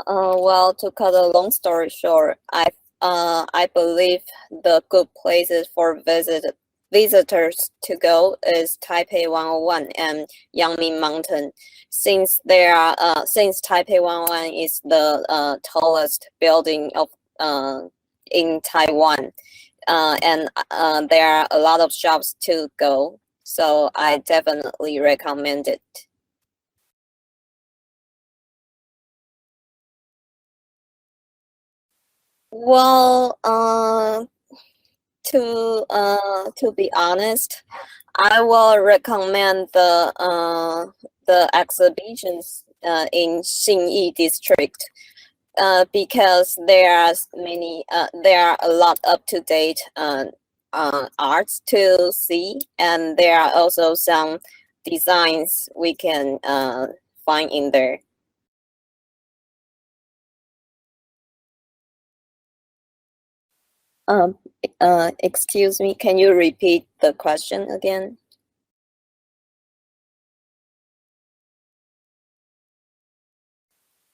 Well, to cut a long story short, I believe the good places for visitors to go is Taipei 101 and Yangming Mountain, since Taipei 101 is the tallest building of in Taiwan, and there are a lot of shops to go. So I definitely recommend it. Well, to be honest, I will recommend the exhibitions in Xinyi district because there are a lot up to date arts to see, and there are also some designs we can find in there. Um, excuse me, can you repeat the question again?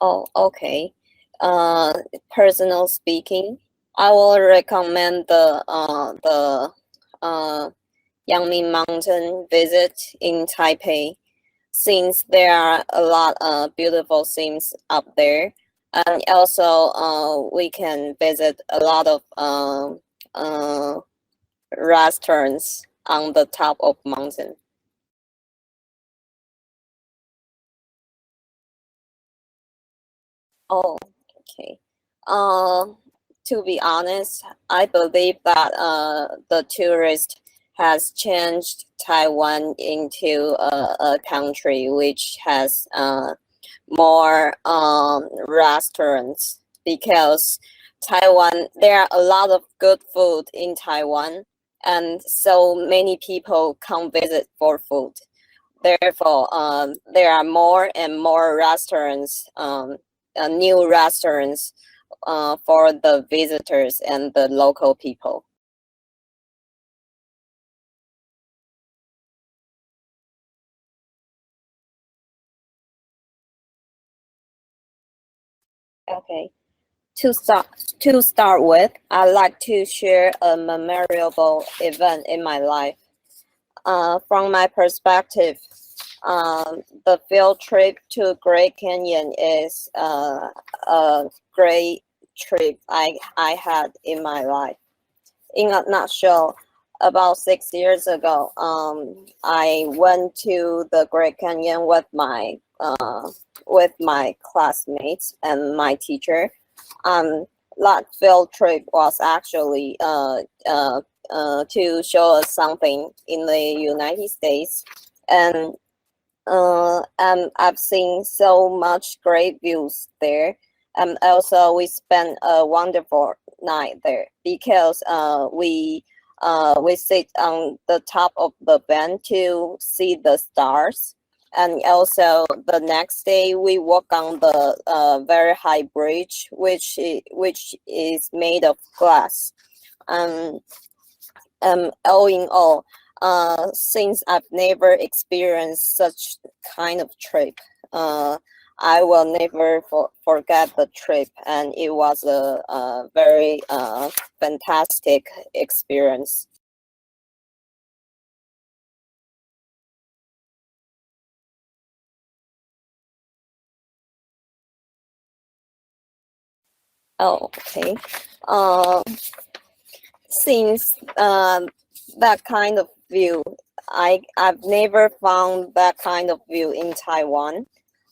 Oh, okay. Uh, Personal speaking, I will recommend the uh Yangming Mountain visit in Taipei, since there are a lot of beautiful things up there, and also we can visit a lot of restaurants on the top of mountain. Oh, okay. Uh, to be honest, I believe that the tourist has changed Taiwan into a country which has more restaurants, because Taiwan, there are a lot of good food in Taiwan, and so many people come visit for food. Therefore, there are more and more restaurants, new restaurants for the visitors and the local people. Okay. To start with, I'd like to share a memorable event in my life. From my perspective, the field trip to Great Canyon is a great trip I had in my life. In a nutshell, about 6 years ago, I went to the Great Canyon with my classmates and my teacher. Um, that field trip was actually to show us something in the United States, and I've seen so much great views there. And also, we spent a wonderful night there because we sit on the top of the bend to see the stars. And also, the next day we walk on the very high bridge, which is made of glass. Um, all in all, since I've never experienced such kind of trip, I will never forget the trip, and it was a very fantastic experience. Oh, okay. Uh, since that kind of view, I've never found that kind of view in Taiwan,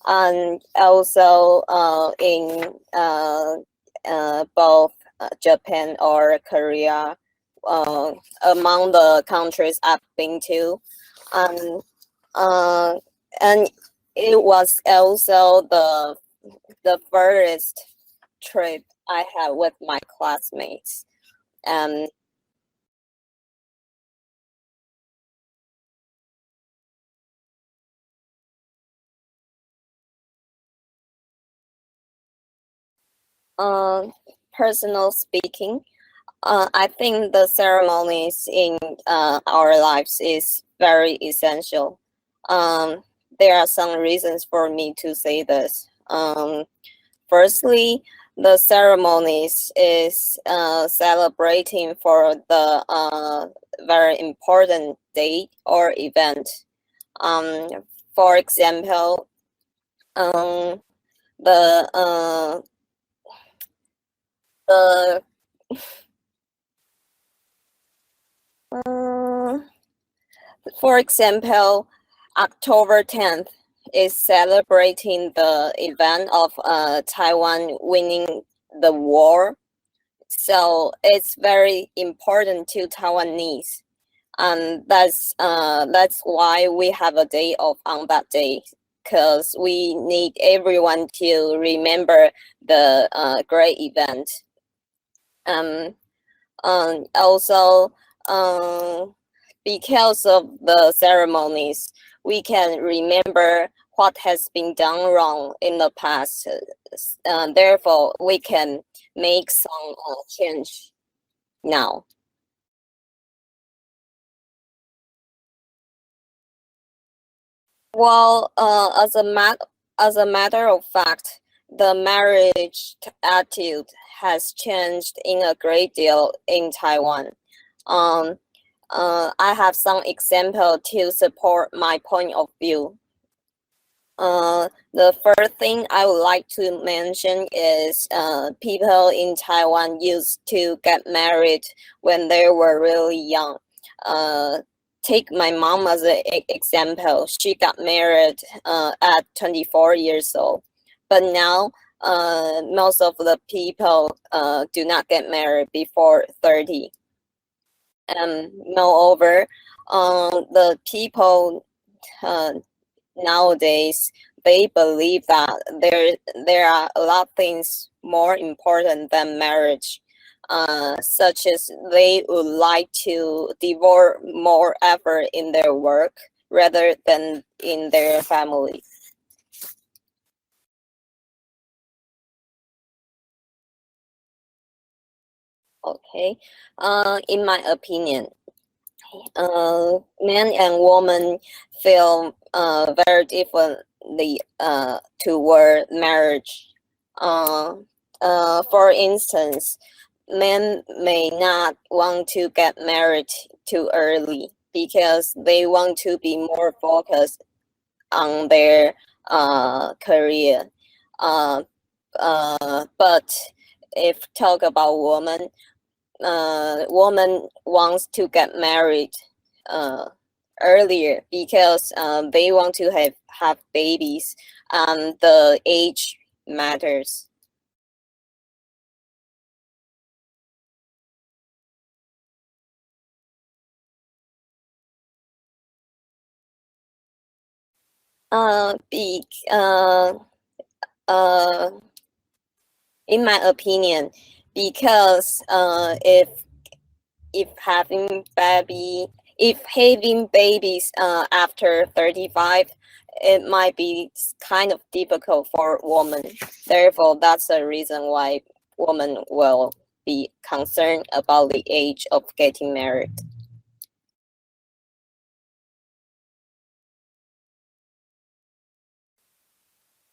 and also in both Japan or Korea, uh, among the countries I've been to, and uh, and it was also the furthest trip I had with my classmates. And uh, personal speaking, I think the ceremonies in our lives is very essential. There are some reasons for me to say this. Firstly, the ceremonies is celebrating for the very important date or event. Um, for example, um, the the uh, for example, October 10th is celebrating the event of Taiwan winning the war. So it's very important to Taiwanese. And that's why we have a day off on that day, because we need everyone to remember the great event. Um, also, because of the ceremonies, we can remember what has been done wrong in the past. Therefore, we can make some change now. Well, as a matter of fact, the marriage attitude has changed in a great deal in Taiwan. Um, I have some example to support my point of view. The first thing I would like to mention is people in Taiwan used to get married when they were really young. Uh, Take my mom as an example. She got married at 24 years old, but now most of the people do not get married before 30. Moreover, the people uh, nowadays they believe that there are a lot of things more important than marriage, such as they would like to devote more effort in their work rather than in their family. Okay, in my opinion, men and women feel very differently toward marriage. Uh, for instance, men may not want to get married too early because they want to be more focused on their career. Uh, but if talk about women, woman wants to get married uh, earlier because they want to have babies and the age matters. Be uh, in my opinion, because if having baby if having babies after 35, it might be kind of difficult for women. Therefore, that's the reason why women will be concerned about the age of getting married.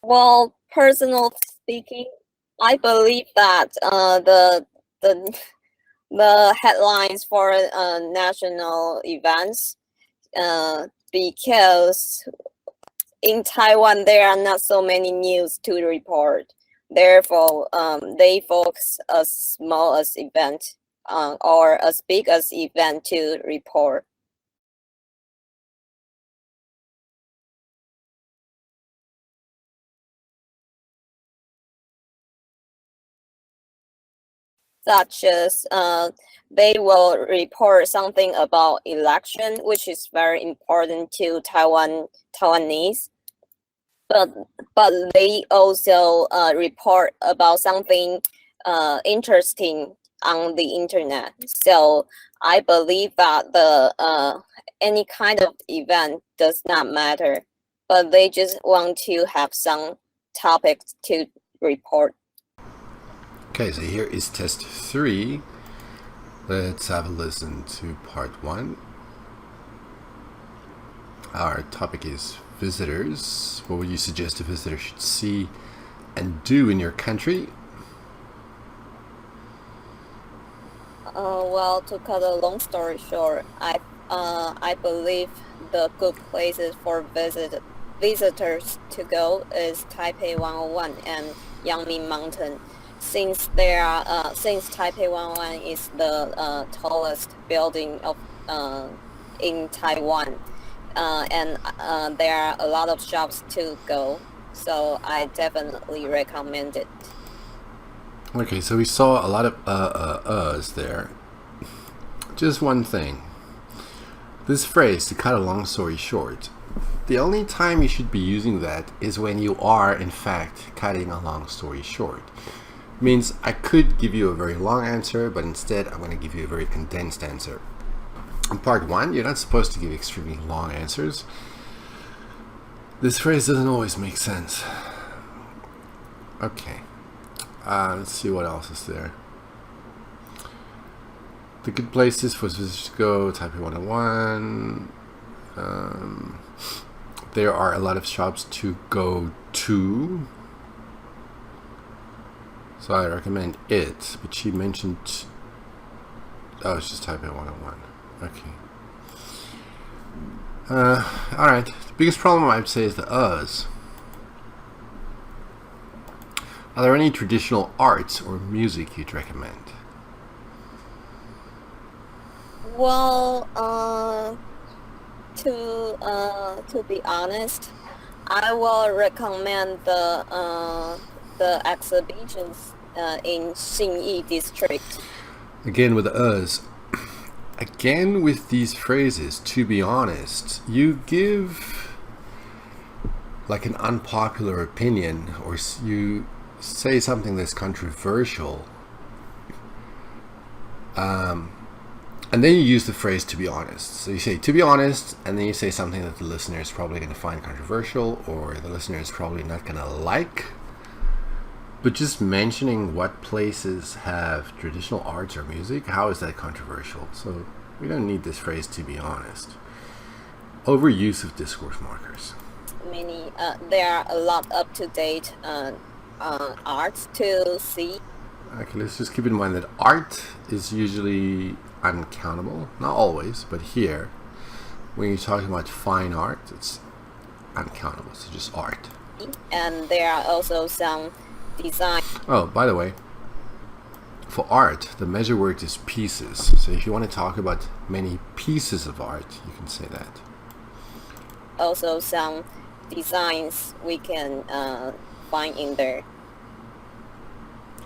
Well, personal speaking, I believe that the the headlines for national events, because in Taiwan there are not so many news to report. Therefore, they focus as small as event or as big as event to report, such as they will report something about election, which is very important to Taiwanese. But they also report about something interesting on the internet. So I believe that the any kind of event does not matter, but they just want to have some topics to report. Okay, so here is test 3. Let's have a listen to part 1. Our topic is visitors. What would you suggest a visitor should see and do in your country? Well, to cut a long story short, I believe the good places for visitors to go is Taipei 101 and Yangming Mountain, since Taipei 101 is the tallest building of in Taiwan, and there are a lot of shops to go, so I definitely recommend it. Okay, so we saw a lot of uhs there. Just one thing. This phrase, to cut a long story short, the only time you should be using that is when you are, in fact, cutting a long story short. Means I could give you a very long answer, but instead I'm going to give you a very condensed answer. In part 1, you're not supposed to give extremely long answers. This phrase doesn't always make sense. Okay. Let's see what else is there. The good places for visitors to go, Taipei 101. There are a lot of shops to go to. So I recommend it. But she mentioned... Oh, it's just Taipei 101. Okay. Alright. The biggest problem I would say is the uhs. Are there any traditional arts or music you'd recommend? Well, to be honest, I will recommend the exhibitions in Xinyi district. Again with the uhs. Again with these phrases, to be honest, you give like an unpopular opinion, or you say something that's controversial, and then you use the phrase to be honest. So you say to be honest, and then you say something that the listener is probably going to find controversial, or the listener is probably not going to like. But just mentioning what places have traditional arts or music, how is that controversial? So we don't need this phrase to be honest. Overuse of discourse markers. There are a lot up-to-date arts to see. Okay, let's just keep in mind that art is usually uncountable. Not always, but here, when you're talking about fine art, it's uncountable. So just art. And there are also some design. Oh, by the way, for art, the measure word is pieces. So if you want to talk about many pieces of art, you can say that. Also some designs we can find in there.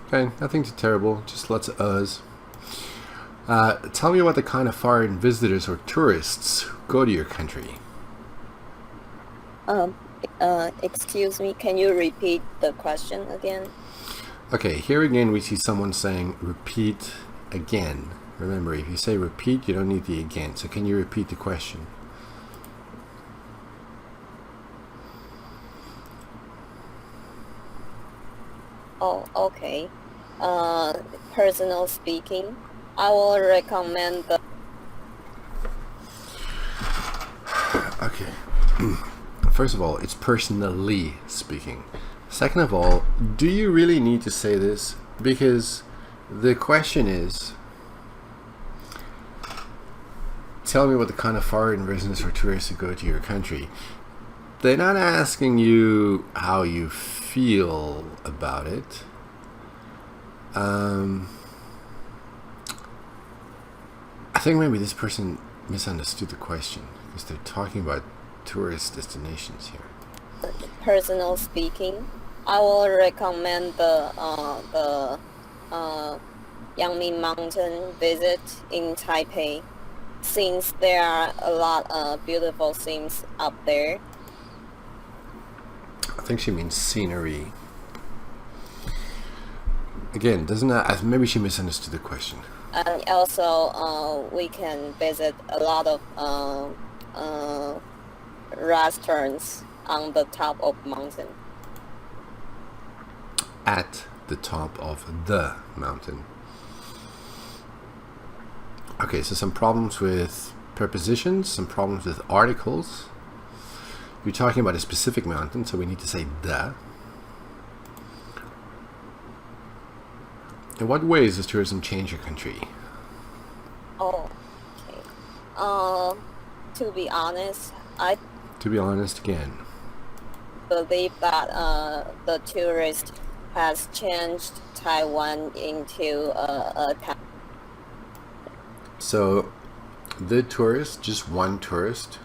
Okay, nothing too terrible, just lots of uhs. Tell me about the kind of foreign visitors or tourists who go to your country. Excuse me, can you repeat the question again? Okay, here again we see someone saying repeat again. Remember, if you say repeat, you don't need the again. So can you repeat the question? Oh, okay. Personal speaking, I will recommend the... Okay. First of all, it's personally speaking. Second of all, do you really need to say this? Because the question is, tell me what the kind of foreign visitors or tourists who go to your country. They're not asking you how you feel about it. I think maybe this person misunderstood the question because they're talking about tourist destinations here. Personal speaking, I will recommend the Yangming Mountain visit in Taipei, since there are a lot of beautiful things up there. I think she means scenery. Again, doesn't that, maybe she misunderstood the question. And also, we can visit a lot of restaurants on the top of mountain. At the top of the mountain. Okay, so some problems with prepositions, some problems with articles. You're talking about a specific mountain, so we need to say the. In what ways does tourism change your country? Oh, okay. To be honest, I To be honest, again. believe that the tourist has changed Taiwan into a So, the tourist, just one tourist,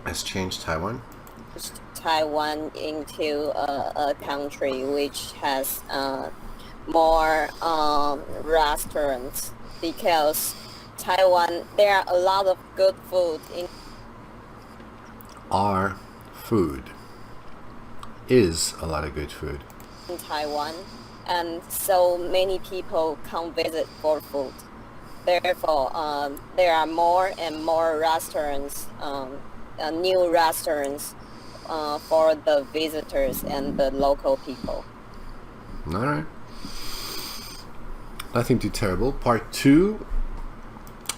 has changed Taiwan? Taiwan into a country which has more restaurants, because Taiwan, there are a lot of good food in Our food is a lot of good food. Taiwan, and so many people come visit for food. Therefore, there are more and more restaurants, new restaurants for the visitors and the local people. Alright. Nothing too terrible. Part 2.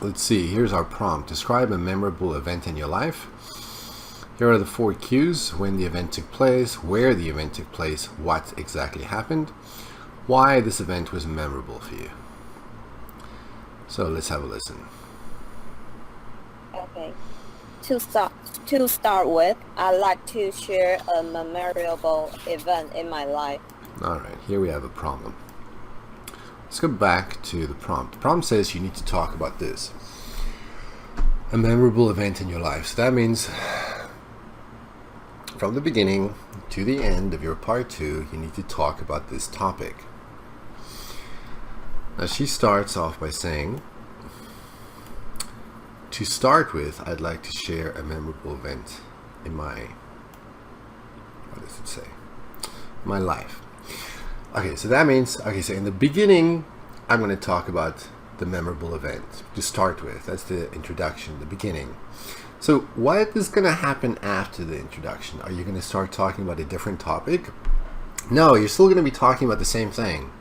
Let's see. Here's our prompt. Describe a memorable event in your life. Here are the 4 cues: when the event took place, where the event took place, what exactly happened, why this event was memorable for you. So let's have a listen. Okay. To start with, I'd like to share a memorable event in my life. Alright, here we have a problem. Let's go back to the prompt. The prompt says you need to talk about this. A memorable event in your life. So that means from the beginning to the end of your part 2, you need to talk about this topic. Now she starts off by saying, to start with, I'd like to share a memorable event in my, what does it say? My life. Okay, so that means, okay, so in the beginning, I'm going to talk about the memorable event to start with. That's the introduction, the beginning. So what is going to happen after the introduction? Are you going to start talking about a different topic? No, you're still going to be talking about the same thing.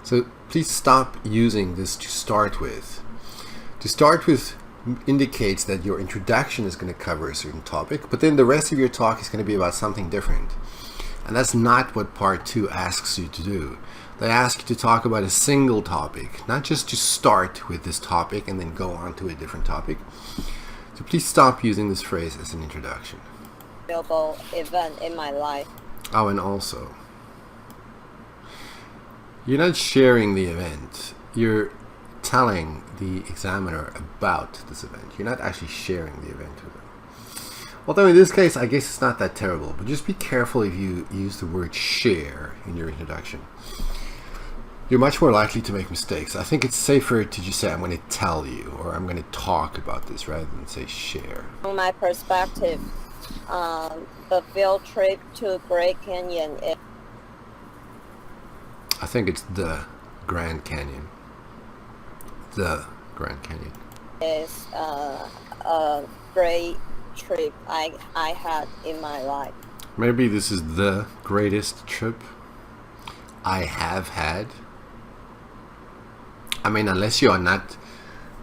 So please stop using this to start with. To start with indicates that your introduction is going to cover a certain topic, but then the rest of your talk is going to be about something different. And that's not what part 2 asks you to do. They ask you to talk about a single topic, not just to start with this topic and then go on to a different topic. So please stop using this phrase as an introduction. Memorable event in my life. Oh, and also, you're not sharing the event. You're telling the examiner about this event. You're not actually sharing the event with them. Although in this case, I guess it's not that terrible, but just be careful if you use the word share in your introduction. You're much more likely to make mistakes. I think it's safer to just say, I'm going to tell you, or I'm going to talk about this, rather than say share. From my perspective, the field trip to Great Canyon I think it's the Grand Canyon. The Grand Canyon is a great trip I had in my life. Maybe this is the greatest trip I have had. I mean, unless you are not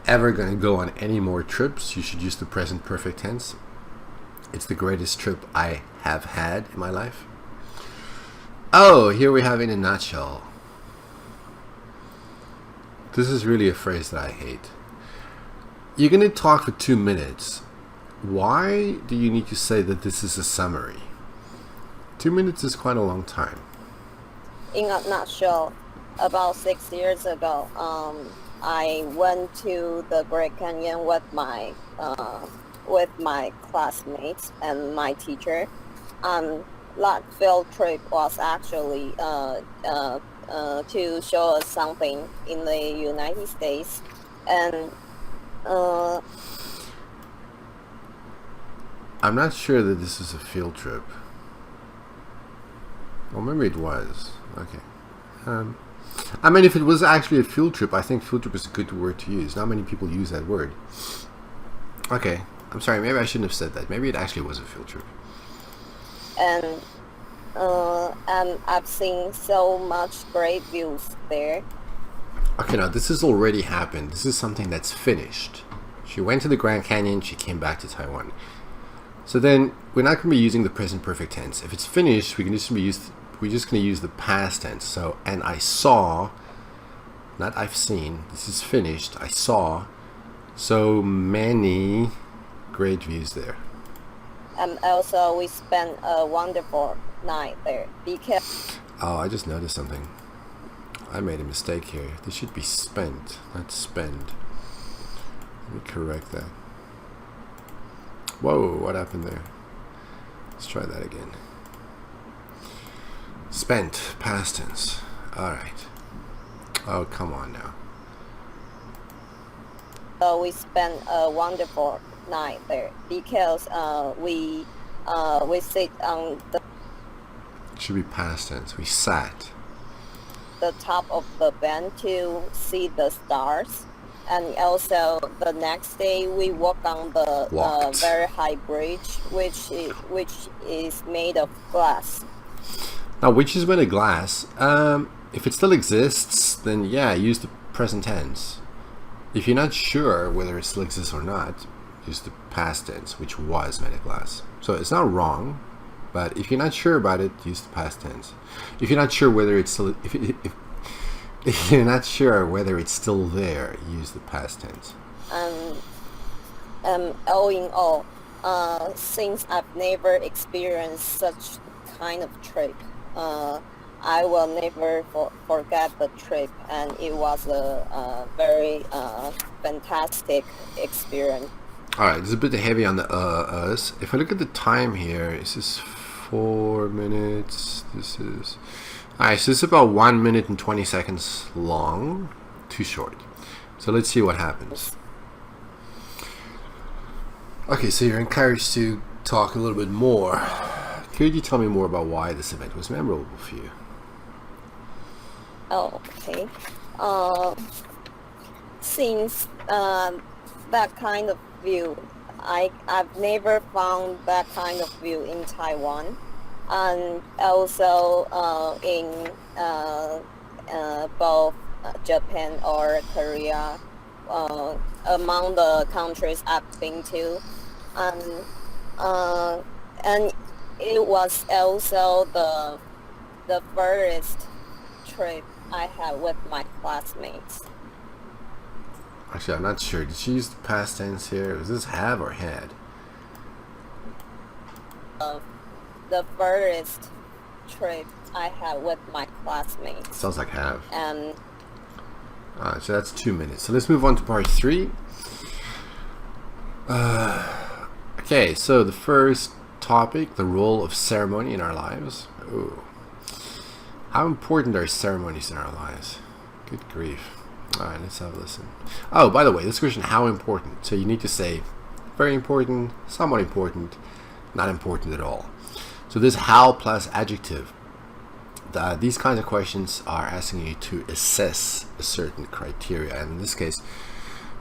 ever going to go on any more trips, you should use the present perfect tense. It's the greatest trip I have had in my life. Oh, here we have in a nutshell. This is really a phrase that I hate. You're going to talk for 2 minutes. Why do you need to say that this is a summary? 2 minutes is quite a long time. In a nutshell, about 6 years ago, I went to the Great Canyon with my classmates and my teacher. That field trip was actually to show us something in the United States, and I'm not sure that this is a field trip. Well, maybe it was. Okay. I mean, if it was actually a field trip, I think field trip is a good word to use. Not many people use that word. Okay. I'm sorry, maybe I shouldn't have said that. Maybe it actually was a field trip. And I've seen so much great views there. Okay, now this has already happened. This is something that's finished. She went to the Grand Canyon, she came back to Taiwan. So then, we're not going to be using the present perfect tense. If it's finished, we can just we're just going to use the past tense. So, and I saw, not I've seen, this is finished. I saw so many great views there. And also we spent a wonderful night there because Oh, I just noticed something. I made a mistake here. This should be spent, not spend. Let me correct that. Whoa, what happened there? Let's try that again. Spent, past tense. Alright. Oh, come on now. we spent a wonderful night there because we sit on It should be past tense. We sat. the top of the bend to see the stars, and also the next day we walk on the Walked. very high bridge which is made of glass. Now, which is made of glass. If it still exists, then yeah, use the present tense. If you're not sure whether it still exists or not, use the past tense, which was made of glass. So it's not wrong, but if you're not sure about it, use the past tense. If you're not sure whether it's still, if you're not sure whether it's still there, use the past tense. All in all, since I've never experienced such kind of trip, I will never forget the trip, and it was a very fantastic experience. Alright, it's a bit heavy on the us. If I look at the time here, this is 4 minutes. This is... Alright, so it's about 1 minute and 20 seconds long. Too short. So let's see what happens. Okay, so you're encouraged to talk a little bit more. Could you tell me more about why this event was memorable for you? Oh, okay. Since that kind of view, I've never found that kind of view in Taiwan, and also in both Japan or Korea, among the countries I've been to, and it was also the first trip I had with my classmates. Actually, I'm not sure. Did she use the past tense here? Was this have or had? The first trip I had with my classmates. Sounds like have. And So that's 2 minutes. So let's move on to part 3. Okay, so the first topic, the role of ceremony in our lives. Ooh. How important are ceremonies in our lives? Good grief. Alright, let's have a listen. Oh, by the way, this question, how important? So you need to say very important, somewhat important, not important at all. So this how plus adjective. These kinds of questions are asking you to assess a certain criteria, and in this case,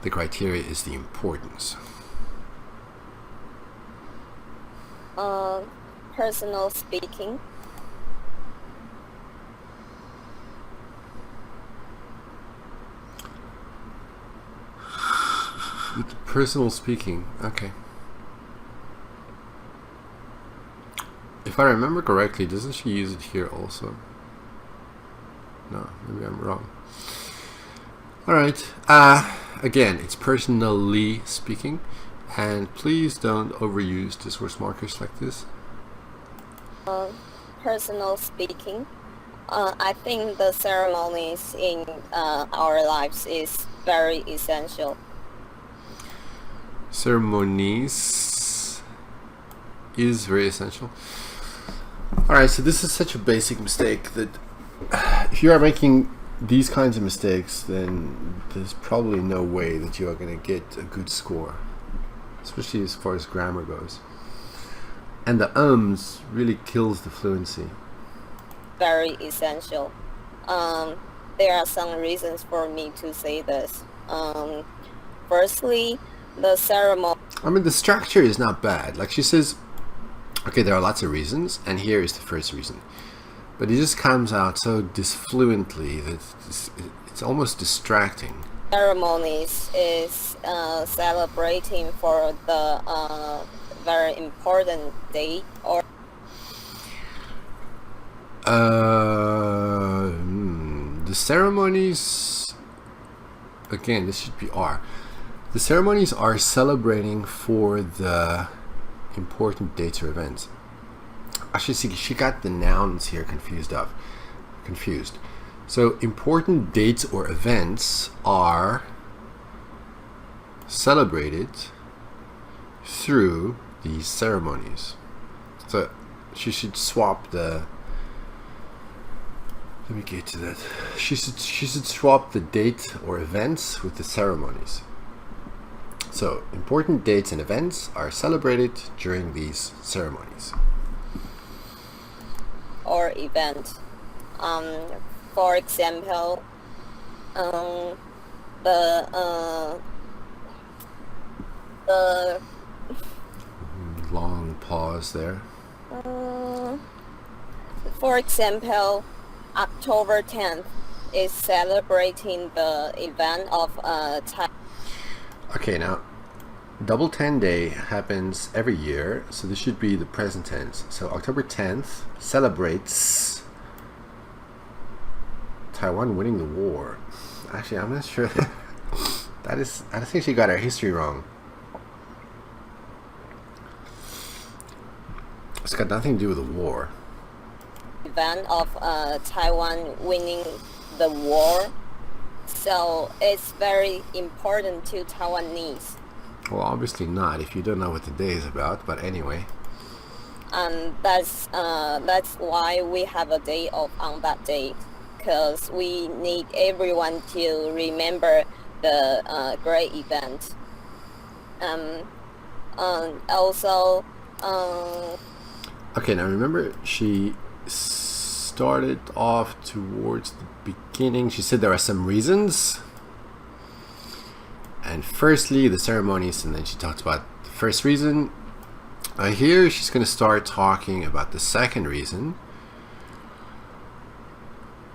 the criteria is the importance. personal speaking. Personal speaking, okay. If I remember correctly, doesn't she use it here also? No, maybe I'm wrong. Alright, again, it's personally speaking, and please don't overuse discourse markers like this. Personal speaking. I think the ceremonies in our lives is very essential. Ceremonies is very essential. Alright, so this is such a basic mistake that if you are making these kinds of mistakes, then there's probably no way that you are going to get a good score, especially as far as grammar goes. And the ums really kills the fluency. Very essential. There are some reasons for me to say this. Firstly, the ceremony. I mean, the structure is not bad. Like she says, okay, there are lots of reasons, and here is the first reason. But it just comes out so disfluently that it's almost distracting. Ceremonies is celebrating for the very important day or The ceremonies, again, this should be are. The ceremonies are celebrating for the important dates or events. Actually, see, she got the nouns here confused. So important dates or events are celebrated through these ceremonies. So she should swap the. Let me get to that. She should swap the date or events with the ceremonies. So important dates and events are celebrated during these ceremonies. Or event. For example, the long pause there. For example, October 10th is celebrating the event of Okay, now Double 10 Day happens every year, so this should be the present tense. So October 10th celebrates Taiwan winning the war. Actually, I'm not sure. I think she got her history wrong. It's got nothing to do with the war. Event of Taiwan winning the war. So it's very important to Taiwanese. Well, obviously not if you don't know what the day is about, but anyway. That's why we have a day off on that day, because we need everyone to remember the great event. Also. Okay, now remember she started off towards the beginning. She said there are some reasons. And firstly, the ceremonies, and then she talked about the first reason. Here, she's going to start talking about the second reason.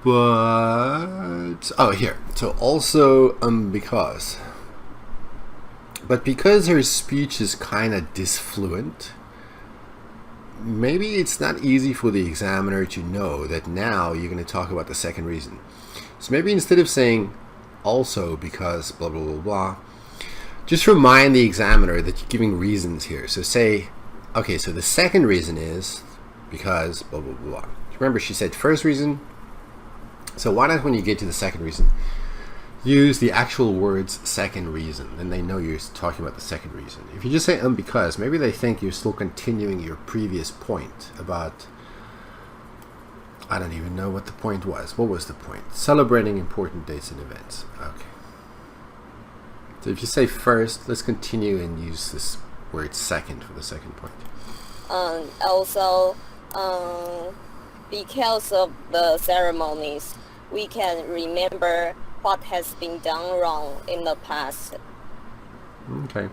But, oh, here. So also, because. But because her speech is kind of disfluent, maybe it's not easy for the examiner to know that now you're going to talk about the second reason. So maybe instead of saying also because blah blah blah blah, just remind the examiner that you're giving reasons here. So say, okay, so the second reason is because blah blah blah. Remember, she said first reason. So why not, when you get to the second reason, use the actual words second reason, then they know you're talking about the second reason. If you just say because, maybe they think you're still continuing your previous point about, I don't even know what the point was. What was the point? Celebrating important dates and events. Okay. So if you say first, let's continue and use this word second for the second point. Also, because of the ceremonies, we can remember what has been done wrong in the past. Okay.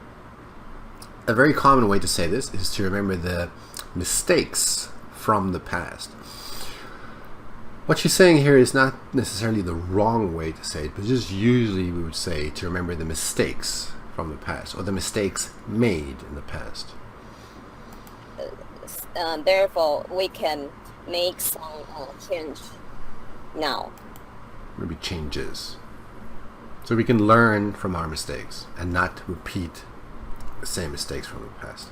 A very common way to say this is to remember the mistakes from the past. What she's saying here is not necessarily the wrong way to say it, but just usually we would say to remember the mistakes from the past, or the mistakes made in the past. Therefore, we can make some change now. Maybe changes. So we can learn from our mistakes and not repeat the same mistakes from the past.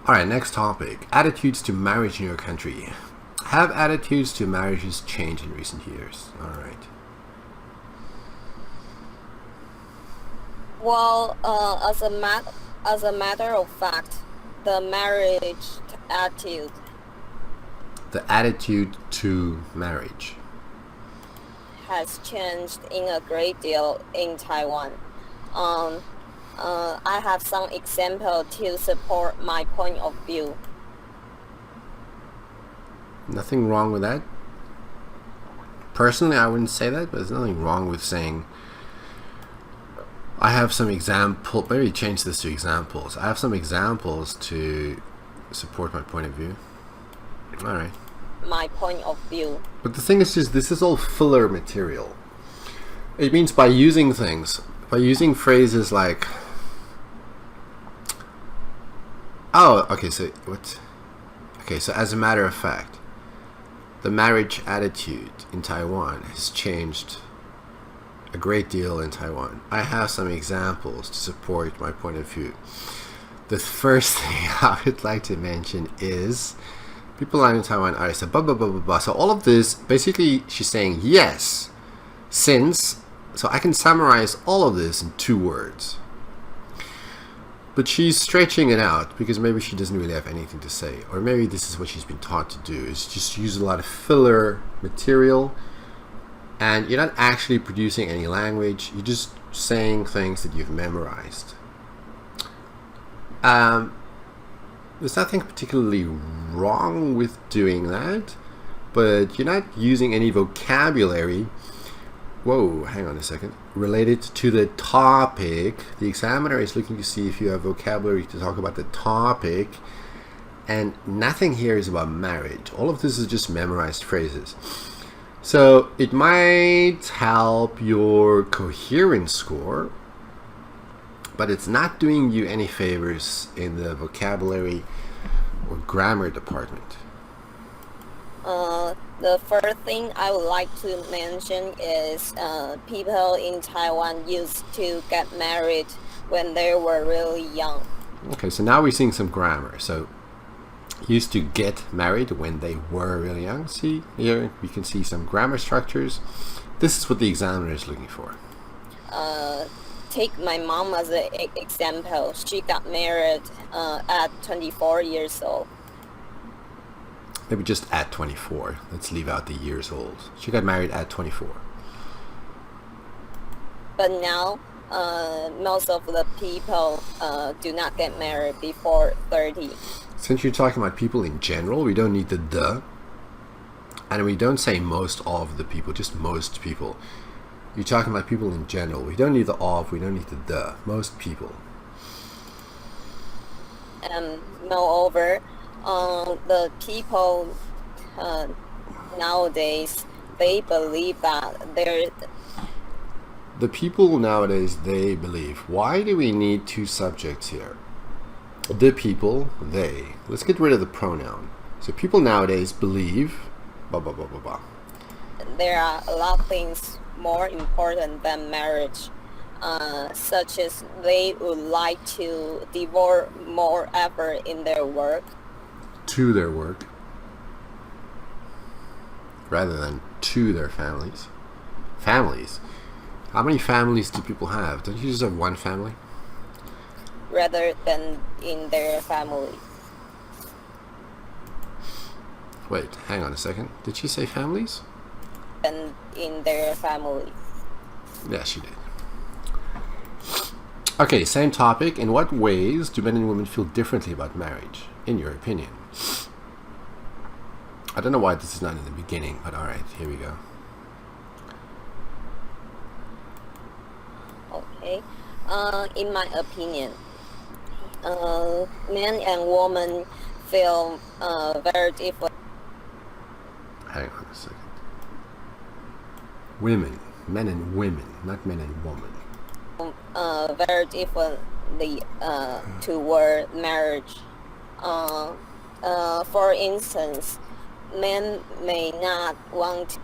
Alright, next topic. Attitudes to marriage in your country. Have attitudes to marriages changed in recent years? Alright. Well, as a matter of fact, the marriage attitude. The attitude to marriage has changed in a great deal in Taiwan. I have some example to support my point of view. Nothing wrong with that. Personally, I wouldn't say that, but there's nothing wrong with saying, I have some example. Maybe change this to examples. I have some examples to support my point of view. Alright. My point of view. But the thing is just, this is all filler material. It means by using phrases like, oh, okay, so what? Okay, so as a matter of fact, the marriage attitude in Taiwan has changed a great deal in Taiwan. I have some examples to support my point of view. The first thing I would like to mention is people in Taiwan are so blah blah blah blah blah. So all of this, basically she's saying yes, since, so I can summarize all of this in 2 words. But she's stretching it out because maybe she doesn't really have anything to say. Or maybe this is what she's been taught to do, is just use a lot of filler material. And you're not actually producing any language. You're just saying things that you've memorized. There's nothing particularly wrong with doing that. But you're not using any vocabulary. Whoa, hang on a second. Related to the topic. The examiner is looking to see if you have vocabulary to talk about the topic. And nothing here is about marriage. All of this is just memorized phrases. So it might help your coherence score, but it's not doing you any favors in the vocabulary or grammar department. The first thing I would like to mention is people in Taiwan used to get married when they were really young. Okay, so now we're seeing some grammar. So used to get married when they were really young. See here, we can see some grammar structures. This is what the examiner is looking for. Take my mom as an example. She got married at 24 years old. Maybe just at 24. Let's leave out the years old. She got married at 24. But now, most of the people do not get married before 30. Since you're talking about people in general, we don't need the. And we don't say most of the people, just most people. You're talking about people in general. We don't need the of, we don't need the. Most people. Moreover, the people nowadays, they believe that the people nowadays, they believe. Why do we need 2 subjects here? The people, they. Let's get rid of the pronoun. So people nowadays believe, blah, blah, blah, blah, blah. There are a lot of things more important than marriage, such as they would like to devote more effort in their work. To their work. Rather than to their families. Families. How many families do people have? Don't you just have one family? Rather than in their family. Wait, hang on a second. Did she say families? And in their family. Yeah, she did. Okay, same topic. In what ways do men and women feel differently about marriage, in your opinion? I don't know why this is not in the beginning, but alright, here we go. Okay. In my opinion, men and women feel very different. Hang on a second. Women. Men and women, not men and women. Very differently toward marriage. For instance, men may not want to.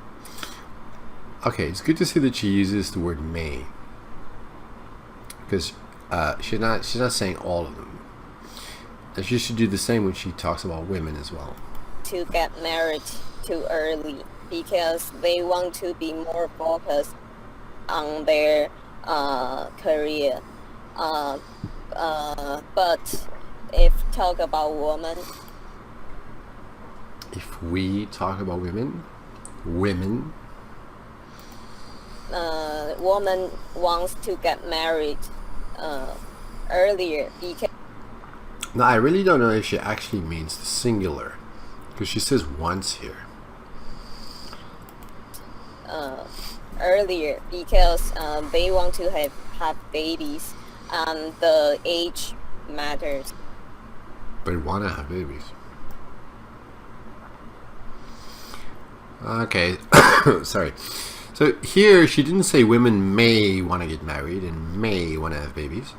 Okay, it's good to see that she uses the word may. Because she's not saying all of them. And she should do the same when she talks about women as well. To get married too early because they want to be more focused on their career. But if talk about women, if we talk about women, woman wants to get married earlier because. Now, I really don't know if she actually means the singular, because she says once here. Earlier because they want to have babies and the age matters. They want to have babies. Okay, sorry. So here she didn't say women may want to get married and may want to have babies.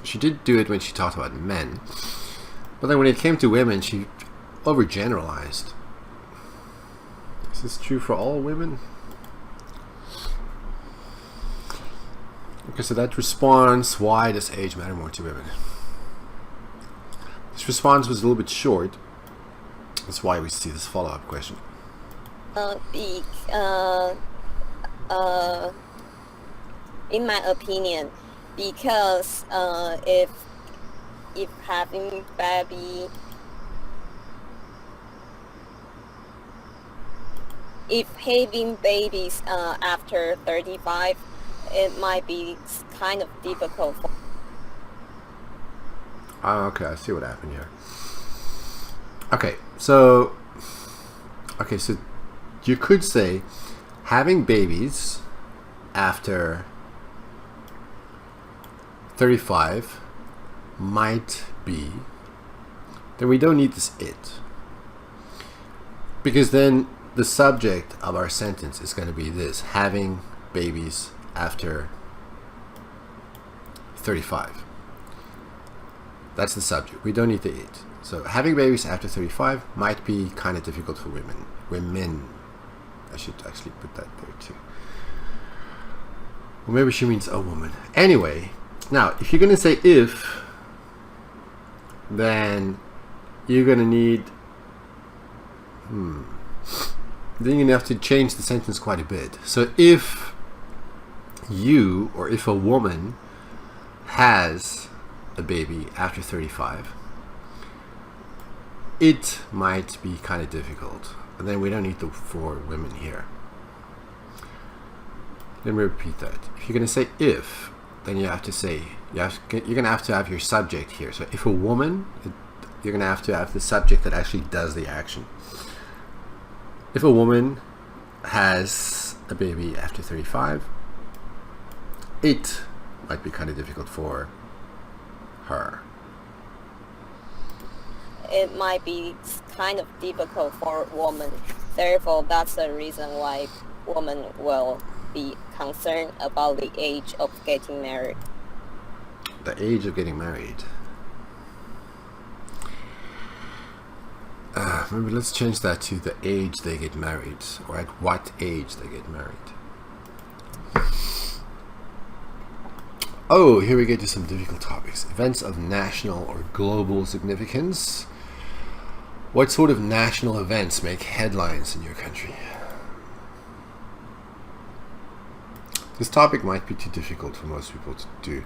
She did do it when she talked about men. But then when it came to women, she overgeneralized. Is this true for all women? Okay, so that response, why does age matter more to women? This response was a little bit short. That's why we see this follow-up question. In my opinion, because if having baby, if having babies after 35, it might be kind of difficult. Okay, I see what happened here. Okay, so you could say having babies after 35 might be, then we don't need this it, because then the subject of our sentence is going to be this: having babies after 35. That's the subject. We don't need the it. So having babies after 35 might be kind of difficult for women. I should actually put that there too. Or maybe she means a woman. Anyway, now if you're going to say if, then you're going to need then you're going to have to change the sentence quite a bit. So if you, or if a woman has a baby after 35, it might be kind of difficult. And then we don't need the for women here. Let me repeat that. If you're going to say if, then you have to say, you're going to have your subject here. So if a woman, you're going to have the subject that actually does the action. If a woman has a baby after 35, it might be kind of difficult for her. It might be kind of difficult for women. Therefore, that's the reason why women will be concerned about the age of getting married. The age of getting married. Maybe let's change that to the age they get married, or at what age they get married. Oh, here we get to some difficult topics. Events of national or global significance. What sort of national events make headlines in your country? This topic might be too difficult for most people to do.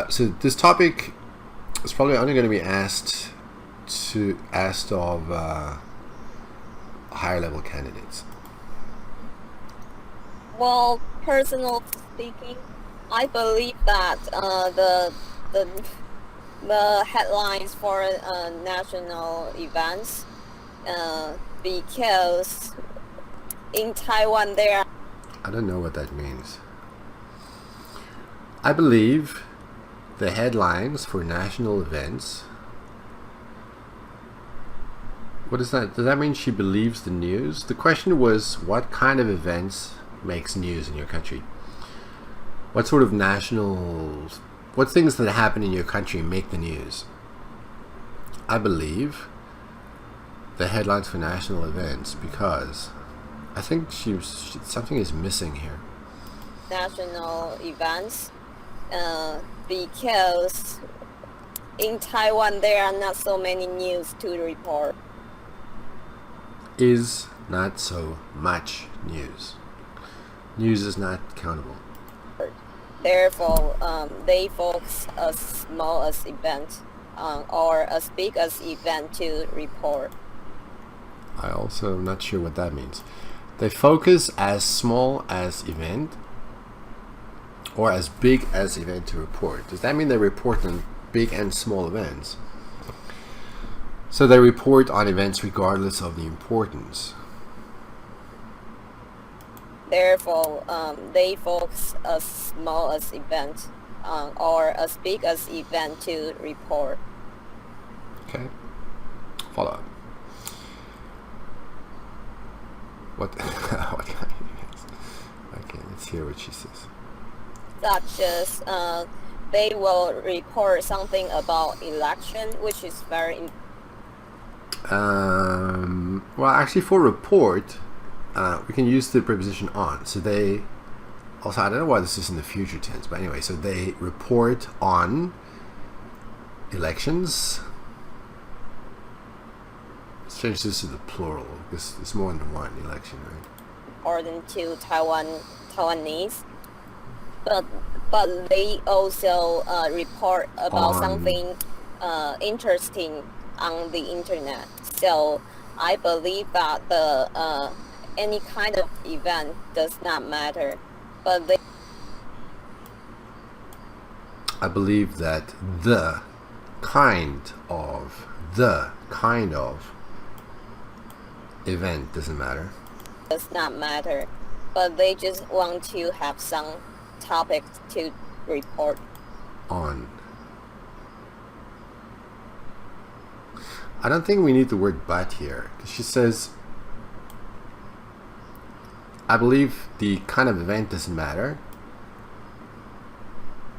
So this topic is probably only going to be asked of higher level candidates. Well, personally speaking, I believe that the headlines for national events, because in Taiwan there are... I don't know what that means. I believe the headlines for national events. What is that? Does that mean she believes the news? The question was, what kind of events makes news in your country? What sort of what things that happen in your country make the news? I believe the headlines for national events, because I think something is missing here. National events, because in Taiwan there are not so many news to report. Is not so much news. News is not countable. Therefore, they focus as small as event or as big as event to report. I also am not sure what that means. They focus as small as event or as big as event to report. Does that mean they report on big and small events? So they report on events regardless of the importance. Therefore, they focus as small as event or as big as event to report. Okay. Follow up. What? Okay, let's hear what she says. Such as they will report something about election, which is very important. Well, actually, for report, we can use the preposition on. So they also, I don't know why this is in the future tense, but anyway, so they report on elections. Let's change this to the plural because it's more than one election, right? According to Taiwanese, but they also report about something interesting on the internet. So I believe that the any kind of event does not matter, but I believe that the kind of event doesn't matter. Does not matter, but they just want to have some topics to report on. I don't think we need the word but here, because she says, I believe the kind of event doesn't matter.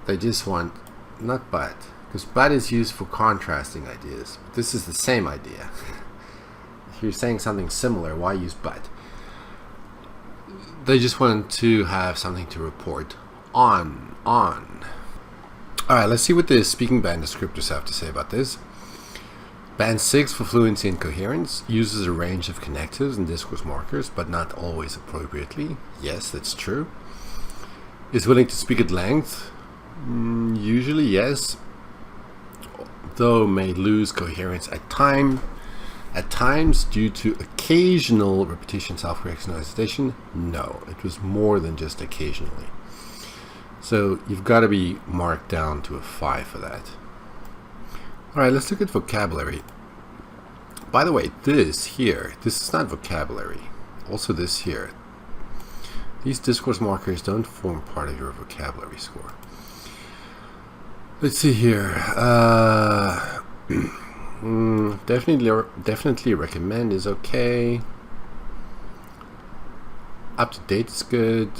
They just want, not but, because but is used for contrasting ideas. But this is the same idea. If you're saying something similar, why use but? They just want to have something to report on. Alright, let's see what the speaking band descriptors have to say about this. Band 6 for fluency and coherence uses a range of connectives and discourse markers, but not always appropriately. Yes, that's true. Is willing to speak at length? Usually yes, though may lose coherence at times due to occasional repetition, self-correction, or hesitation. No, it was more than just occasionally. So you've got to be marked down to a 5 for that. Alright, let's look at vocabulary. By the way, this here, this is not vocabulary. Also this here. These discourse markers don't form part of your vocabulary score. Let's see here. Definitely recommend is okay. Up to date is good.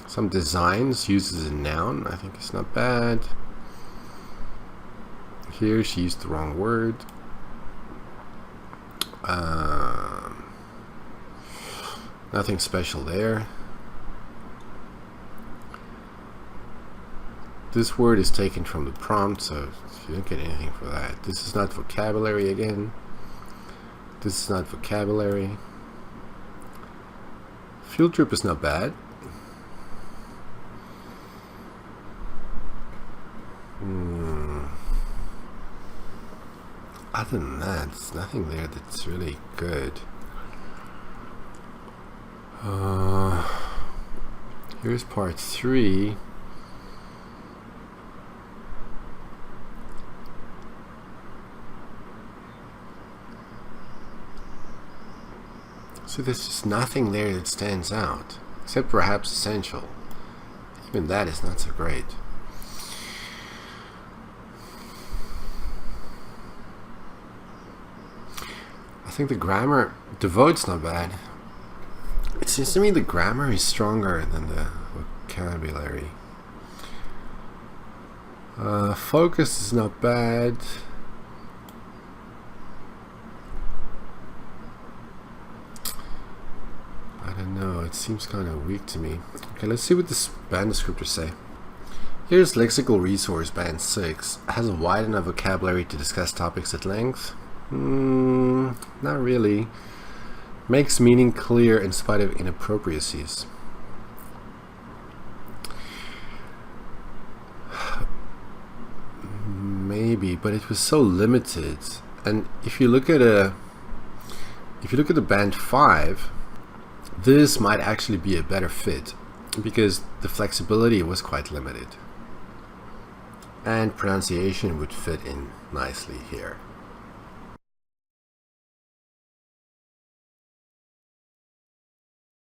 Some designs uses a noun. I think it's not bad. Here she used the wrong word. Nothing special there. This word is taken from the prompt, so you don't get anything for that. This is not vocabulary again. This is not vocabulary. Field trip is not bad. Other than that, there's nothing there that's really good. Here's part 3. So there's just nothing there that stands out, except perhaps essential. Even that is not so great. I think the grammar, devote's not bad. It seems to me the grammar is stronger than the vocabulary. Focus is not bad. I don't know, it seems kind of weak to me. Okay, let's see what the band descriptors say. Here's lexical resource band 6. Has a wide enough vocabulary to discuss topics at length? Not really. Makes meaning clear in spite of inappropriacies. Maybe, but it was so limited. And if you look at the band 5, this might actually be a better fit because the flexibility was quite limited. And pronunciation would fit in nicely here.